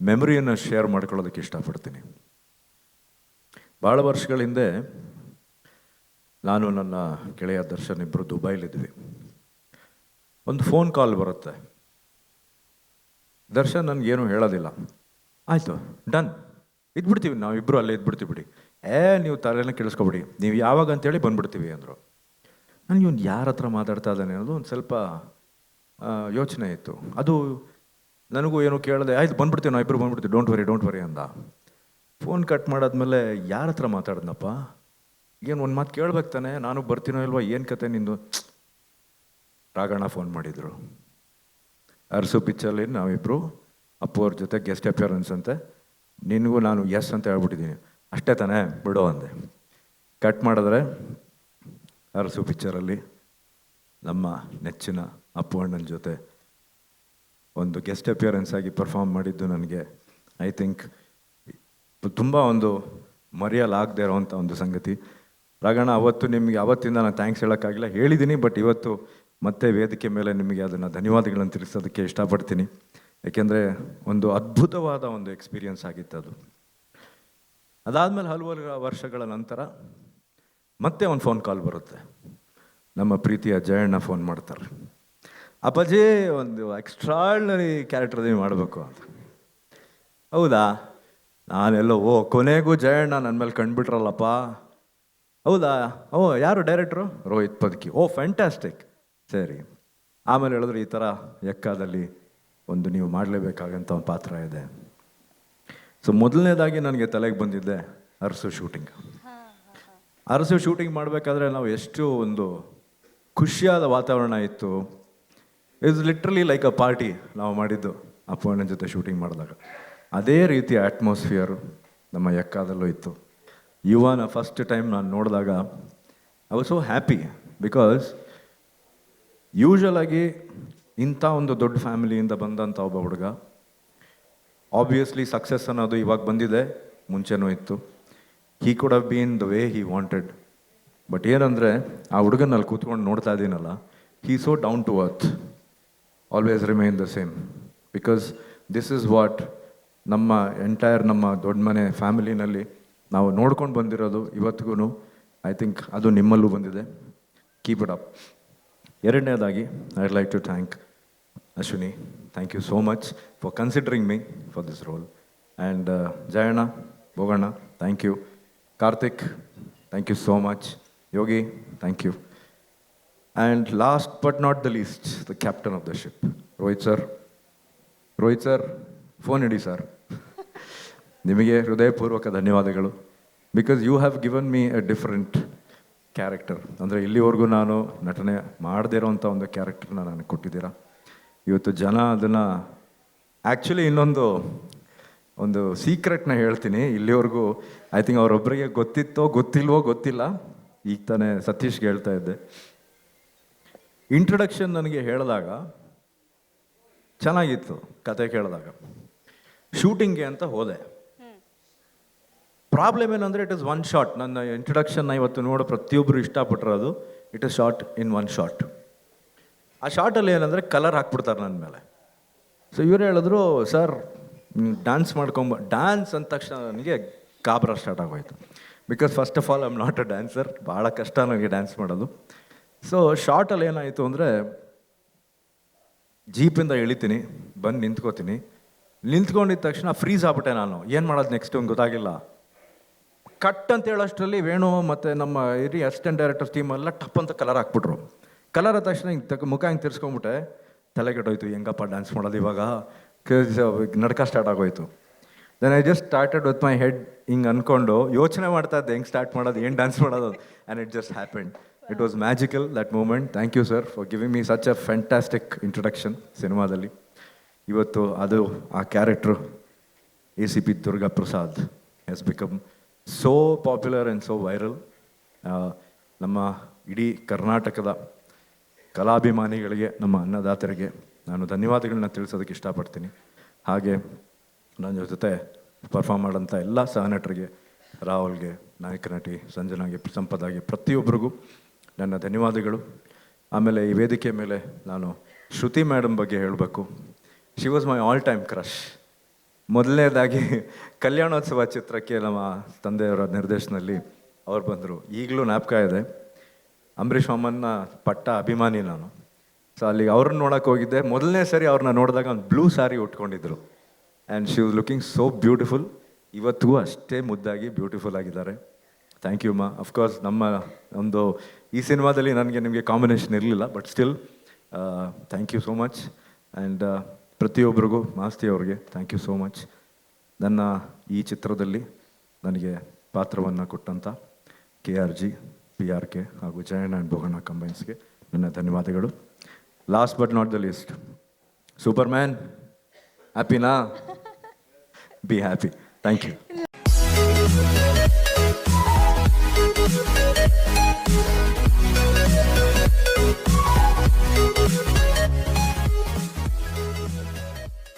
ಮೆಮೊರಿಯನ್ನು ಶೇರ್ ಮಾಡ್ಕೊಳ್ಳೋದಕ್ಕೆ ಇಷ್ಟಪಡ್ತೀನಿ. ಭಾಳ ವರ್ಷಗಳ ಹಿಂದೆ ನಾನು ನನ್ನ ಗೆಳೆಯ ದರ್ಶನ್ ಇಬ್ಬರು ದುಬೈಲಿದ್ವಿ. ಒಂದು ಫೋನ್ ಕಾಲ್ ಬರುತ್ತೆ. ದರ್ಶನ್ ನನಗೇನು ಹೇಳೋದಿಲ್ಲ. ಆಯಿತು, ಡನ್, ಇದ್ಬಿಡ್ತೀವಿ, ನಾವಿಬ್ಬರು ಅಲ್ಲೇ ಇದ್ಬಿಡ್ತೀವಿ ಬಿಡಿ. ನೀವು ತಲೆನ ಕೇಳಿಸ್ಕೊಬಿಡಿ, ನೀವು ಯಾವಾಗ ಅಂತೇಳಿ ಬಂದ್ಬಿಡ್ತೀವಿ ಅಂದರು. ನನಗೆ ಒಂದು ಯಾರ ಹತ್ರ ಮಾತಾಡ್ತಾ ಇದ್ದಾನೆ ಅನ್ನೋದು ಒಂದು ಸ್ವಲ್ಪ ಯೋಚನೆ ಇತ್ತು. ಅದು ನನಗೂ ಏನೋ ಕೇಳಿದೆ, ಆಯ್ತು ಬಂದ್ಬಿಡ್ತೀವಿ, ನಾವು ಇಬ್ಬರು ಬಂದ್ಬಿಡ್ತೀವಿ, ಡೋಂಟ್ ವರಿ ಅಂದ. ಫೋನ್ ಕಟ್ ಮಾಡಾದ್ಮೇಲೆ ಯಾರ ಹತ್ರ ಮಾತಾಡ್ದನಪ್ಪ, ಏನು ಒಂದು ಮಾತು ಕೇಳ್ಬೇಕು ತಾನೆ, ನಾನು ಬರ್ತೀನೋ ಇಲ್ವಾ, ಏನು ಕತೆ ನಿಂದು. ರಾಘಣ್ಣ ಫೋನ್ ಮಾಡಿದರು. ಅರಸು ಪಿಕ್ಚರ್ಲಿ ನಾವಿಬ್ಬರು ಅಪ್ಪು ಅವ್ರ ಜೊತೆ ಗೆಸ್ಟ್ ಅಪಿಯರೆನ್ಸ್ ಅಂತೆ, ನಿನಗೂ ನಾನು ಎಸ್ ಅಂತ ಹೇಳ್ಬಿಟ್ಟಿದ್ದೀನಿ, ಅಷ್ಟೇ ತಾನೇ ಬಿಡೋ ಅಂದೆ. ಕಟ್ ಮಾಡಿದ್ರೆ ಅರಸು ಪಿಕ್ಚರಲ್ಲಿ ನಮ್ಮ ನೆಚ್ಚಿನ ಅಪ್ಪು ಅಣ್ಣನ ಜೊತೆ ಒಂದು ಗೆಸ್ಟ್ ಅಪಿಯರೆನ್ಸ್ ಆಗಿ ಪರ್ಫಾರ್ಮ್ ಮಾಡಿದ್ದು ನನಗೆ ಐ ಥಿಂಕ್ ತುಂಬ ಒಂದು ಮರೆಯಲಾಗದೇ ಇರೋವಂಥ ಒಂದು ಸಂಗತಿ. ರಾಘಣ್ಣ, ಅವತ್ತು ನಿಮಗೆ ಅವತ್ತಿಂದ ನಾನು ಥ್ಯಾಂಕ್ಸ್ ಹೇಳೋಕ್ಕಾಗಿಲ್ಲ, ಹೇಳಿದ್ದೀನಿ, ಬಟ್ ಇವತ್ತು ಮತ್ತೆ ವೇದಿಕೆ ಮೇಲೆ ನಿಮಗೆ ಅದನ್ನು ಧನ್ಯವಾದಗಳನ್ನು ತಿಳಿಸೋದಕ್ಕೆ ಇಷ್ಟಪಡ್ತೀನಿ. ಏಕೆಂದರೆ ಒಂದು ಅದ್ಭುತವಾದ ಒಂದು ಎಕ್ಸ್ಪೀರಿಯನ್ಸ್ ಆಗಿತ್ತು ಅದು. ಅದಾದಮೇಲೆ ಹಲವಾರು ವರ್ಷಗಳ ನಂತರ ಮತ್ತೆ ಒಂದು ಫೋನ್ ಕಾಲ್ ಬರುತ್ತೆ. ನಮ್ಮ ಪ್ರೀತಿಯ ಜಯಣ್ಣ ಫೋನ್ ಮಾಡ್ತಾರೆ, ಅಪ್ಪಾಜಿ ಒಂದು ಎಕ್ಸ್ಟ್ರಾರ್ಡಿನರಿ ಕ್ಯಾರೆಕ್ಟರ್ ನೀವು ಮಾಡಬೇಕು ಅಂತ. ಹೌದಾ? ನಾನೆಲ್ಲೋ ಕೊನೆಗೂ ಜಯಣ್ಣ ನನ್ನ ಮೇಲೆ ಕಂಡುಬಿಟ್ರಲ್ಲಪ್ಪ. ಹೌದಾ? ಯಾರು ಡೈರೆಕ್ಟ್ರು? ರೋಹಿತ್ ಪದ್ಕಿ. ಫ್ಯಾಂಟಾಸ್ಟಿಕ್. ಸರಿ. ಆಮೇಲೆ ಹೇಳಿದ್ರು, ಈ ಥರ ಎಕ್ಕಾದಲ್ಲಿ ಒಂದು ನೀವು ಮಾಡಲೇಬೇಕಾಗಂಥ ಒಂದು ಪಾತ್ರ ಇದೆ. ಸೊ ಮೊದಲನೇದಾಗಿ ನನಗೆ ತಲೆಗೆ ಬಂದಿದ್ದೆ ಅರಸು ಶೂಟಿಂಗ್. ಅರಸು ಶೂಟಿಂಗ್ ಮಾಡಬೇಕಾದ್ರೆ ನಾವು ಎಷ್ಟು ಒಂದು ಖುಷಿಯಾದ ವಾತಾವರಣ ಇತ್ತು. It's literally like a party ನಾವು ಮಾಡಿದ್ದು ಅಪ್ಪು ಅಣ್ಣನ ಜೊತೆ ಶೂಟಿಂಗ್ ಮಾಡಿದಾಗ. ಅದೇ ರೀತಿಯ ಅಟ್ಮಾಸ್ಫಿಯರು ನಮ್ಮ ಎಕ್ಕಾದಲ್ಲೂ ಇತ್ತು. ಯುವನ ಫಸ್ಟ್ ಟೈಮ್ ನಾನು ನೋಡಿದಾಗ I was so happy, because ಯೂಶ್ವಲಾಗಿ ಇಂಥ ಒಂದು ದೊಡ್ಡ ಫ್ಯಾಮಿಲಿಯಿಂದ ಬಂದಂಥ ಒಬ್ಬ ಹುಡುಗ, ಆಬ್ವಿಯಸ್ಲಿ ಸಕ್ಸಸ್ ಅನ್ನೋದು ಇವಾಗ ಬಂದಿದೆ, ಮುಂಚೆನೂ ಇತ್ತು. He could have been the way he wanted. But ಏನಂದರೆ ಆ ಹುಡುಗನಲ್ಲಿ ಕೂತ್ಕೊಂಡು ನೋಡ್ತಾ ಇದ್ದೀನಲ್ಲ, he so down to earth, always remain the same. Because this is what ನಮ್ಮ ಎಂಟೈರ್ ನಮ್ಮ ದೊಡ್ಡ ಮನೆ ಫ್ಯಾಮಿಲಿನಲ್ಲಿ ನಾವು ನೋಡ್ಕೊಂಡು ಬಂದಿರೋದು ಇವತ್ತಿಗೂ. ಐ ಥಿಂಕ್ ಅದು ನಿಮ್ಮಲ್ಲೂ ಬಂದಿದೆ. Keep it up. ಎರಡನೇದಾಗಿ I'd like to thank Ashwini. Thank you so much for considering me for this role. And Jayanna, Bhoganna, thank you. Karthik, thank you so much. Yogi, thank you. And last but not the least, the captain of the ship, Rohit sir, phone ಇಡಿ sir. ನಿಮಗೆ ಹೃದಯಪೂರ್ವಕ ಧನ್ಯವಾದಗಳು. Because you have given me a different character. ಅಂದರೆ ಇಲ್ಲಿವರೆಗೂ ನಾನು ನಟನೆ ಮಾಡದೇ ಇರೋವಂಥ ಒಂದು ಕ್ಯಾರೆಕ್ಟರ್ನ ನನಗೆ ಕೊಟ್ಟಿದ್ದೀರಾ. ಇವತ್ತು ಜನ ಅದನ್ನು ಆ್ಯಕ್ಚುಲಿ ಒಂದು ಸೀಕ್ರೆಟ್ನ ಹೇಳ್ತೀನಿ. ಇಲ್ಲಿವರೆಗೂ ಐ ಥಿಂಕ್ ಅವರೊಬ್ಬರಿಗೆ ಗೊತ್ತಿತ್ತೋ ಗೊತ್ತಿಲ್ವೋ ಗೊತ್ತಿಲ್ಲ. ಈಗ ತಾನೇ ಸತೀಶ್ಗೆ ಹೇಳ್ತಾ ಇದ್ದೆ, ಇಂಟ್ರೊಡಕ್ಷನ್ ನನಗೆ ಹೇಳಿದಾಗ ಚೆನ್ನಾಗಿತ್ತು, ಕತೆ ಕೇಳಿದಾಗ. ಶೂಟಿಂಗ್ಗೆ ಅಂತ ಹೋದೆ. ಪ್ರಾಬ್ಲಮ್ ಏನಂದರೆ ಇಟ್ ಇಸ್ ಒನ್ ಶಾಟ್. ನನ್ನ ಇಂಟ್ರೊಡಕ್ಷನ್ನ ಇವತ್ತು ನೋಡೋ ಪ್ರತಿಯೊಬ್ಬರು ಇಷ್ಟಪಟ್ಟಿರೋದು it is shot in one shot. ಆ ಶಾರ್ಟಲ್ಲಿ ಏನಂದರೆ ಕಲರ್ ಹಾಕ್ಬಿಡ್ತಾರೆ ನನ್ನ ಮೇಲೆ. ಸೊ ಇವರು ಹೇಳಿದ್ರು, ಸರ್ ಡ್ಯಾನ್ಸ್ ಡ್ಯಾನ್ಸ್ ಅಂದ ತಕ್ಷಣ ನನಗೆ ಗಾಬರ ಸ್ಟಾರ್ಟ್ ಆಗೋಯ್ತು. Because first of all I am not a dancer. ಭಾಳ ಕಷ್ಟ ನನಗೆ ಡ್ಯಾನ್ಸ್ ಮಾಡೋದು. ಸೊ ಶಾರ್ಟಲ್ಲಿ ಏನಾಯಿತು ಅಂದರೆ, ಜೀಪಿಂದ ಇಳಿತೀನಿ, ಬಂದು ನಿಂತ್ಕೋತೀನಿ. ನಿಂತ್ಕೊಂಡಿದ್ದ ತಕ್ಷಣ ಫ್ರೀಸ್ ಆಗ್ಬಿಟ್ಟೆ ನಾನು. ಏನು ಮಾಡೋದು ನೆಕ್ಸ್ಟ್ ಒಂದು ಗೊತ್ತಾಗಿಲ್ಲ. ಕಟ್ ಅಂತ ಹೇಳೋಷ್ಟರಲ್ಲಿ ವೇಣು ಮತ್ತು ನಮ್ಮ ಹಿರಿ ಅಸಿಸ್ಟೆಂಟ್ ಡೈರೆಕ್ಟರ್ಸ್ ಟೀಮೆಲ್ಲ ಟಪ್ ಅಂತ ಕಲರ್ ಹಾಕ್ಬಿಟ್ರು. ಕಲರ್ ಆದ ತಕ್ಷಣ ಹಿಂಗೆ ಮುಖ ಹಿಂಗೆ ತಿರ್ಸ್ಕೊಂಬಿಟ್ಟೆ. ತಲೆ ಕೆಟ್ಟೋಯ್ತು, ಹೆಂಗಪ್ಪ ಡ್ಯಾನ್ಸ್ ಮಾಡೋದು ಇವಾಗ, ನಡ್ಕ ಸ್ಟಾರ್ಟ್ ಆಗೋಯ್ತು. Then I just started with my head ಹಿಂಗೆ ಅಂದ್ಕೊಂಡು ಯೋಚನೆ ಮಾಡ್ತಾ ಇದ್ದೆ, ಹೆಂಗೆ ಸ್ಟಾರ್ಟ್ ಮಾಡೋದು, ಏನು ಡ್ಯಾನ್ಸ್ ಮಾಡೋದು. And it just happened. It was magical that moment. Thank you sir for giving me such a fantastic introduction ಸಿನಿಮಾದಲ್ಲಿ. ಇವತ್ತು ಅದು ಆ character ACP Durga Prasad has become so popular and so viral. ನಮ್ಮ ಇಡೀ ಕರ್ನಾಟಕದ ಕಲಾಭಿಮಾನಿಗಳಿಗೆ, ನಮ್ಮ ಅನ್ನದಾತರಿಗೆ ನಾನು ಧನ್ಯವಾದಗಳನ್ನ ತಿಳಿಸೋದಕ್ಕೆ ಇಷ್ಟಪಡ್ತೀನಿ. ಹಾಗೆ ನನ್ನ ಜೊತೆ ಪರ್ಫಾರ್ಮ್ ಮಾಡೋಂಥ ಎಲ್ಲ ಸಹನಟರಿಗೆ, ರಾಹುಲ್ಗೆ, ನಾಯಕ ನಟಿ ಸಂಜನಾಗೆ, ಸಂಪದಾಗೆ, ಪ್ರತಿಯೊಬ್ಬರಿಗೂ ನನ್ನ ಧನ್ಯವಾದಗಳು. ಆಮೇಲೆ ಈ ವೇದಿಕೆ ಮೇಲೆ ನಾನು ಶ್ರುತಿ ಮೇಡಮ್ ಬಗ್ಗೆ ಹೇಳಬೇಕು. She was my all time crush. ಮೊದಲನೇದಾಗಿ ಕಲ್ಯಾಣೋತ್ಸವ ಚಿತ್ರಕ್ಕೆ ನಮ್ಮ ತಂದೆಯವರ ನಿರ್ದೇಶನದಲ್ಲಿ ಅವ್ರು ಬಂದರು. ಈಗಲೂ ಜ್ಞಾಪಕ ಇದೆ. ಅಂಬರೀಷ್ ಅಮ್ಮನ ಪಟ್ಟ ಅಭಿಮಾನಿ ನಾನು. ಸೊ ಅಲ್ಲಿಗೆ ಅವ್ರನ್ನ ನೋಡೋಕೆ ಹೋಗಿದ್ದೆ. ಮೊದಲನೇ ಸರಿ ಅವ್ರನ್ನ ನೋಡಿದಾಗ ಒಂದು ಬ್ಲೂ ಸ್ಯಾರಿ ಉಟ್ಕೊಂಡಿದ್ರು. And she was looking so beautiful. ಇವತ್ತಿಗೂ ಅಷ್ಟೇ ಮುದ್ದಾಗಿ ಬ್ಯೂಟಿಫುಲ್ ಆಗಿದ್ದಾರೆ. ಥ್ಯಾಂಕ್ ಯು ಮಾ. ಅಫ್ಕೋರ್ಸ್ ನಮ್ಮ ಒಂದು ಈ ಸಿನಿಮಾದಲ್ಲಿ ನನಗೆ ನಿಮಗೆ ಕಾಂಬಿನೇಷನ್ ಇರಲಿಲ್ಲ, but still thank you so much. And ಪ್ರತಿಯೊಬ್ಬರಿಗೂ, ಮಾಸ್ತಿ ಅವ್ರಿಗೆ ಥ್ಯಾಂಕ್ ಯು ಸೋ ಮಚ್. ನನ್ನ ಈ ಚಿತ್ರದಲ್ಲಿ ನನಗೆ ಪಾತ್ರವನ್ನು ಕೊಟ್ಟಂಥ KRG, PRK ಹಾಗೂ ಜಯಣ್ಣ ಆ್ಯಂಡ್ ಭೋಗಣ್ಣ ಕಂಬೈನ್ಸ್ಗೆ ನನ್ನ ಧನ್ಯವಾದಗಳು. Last but not the least, superman ಹ್ಯಾಪಿನಾ? Be happy. Thank you.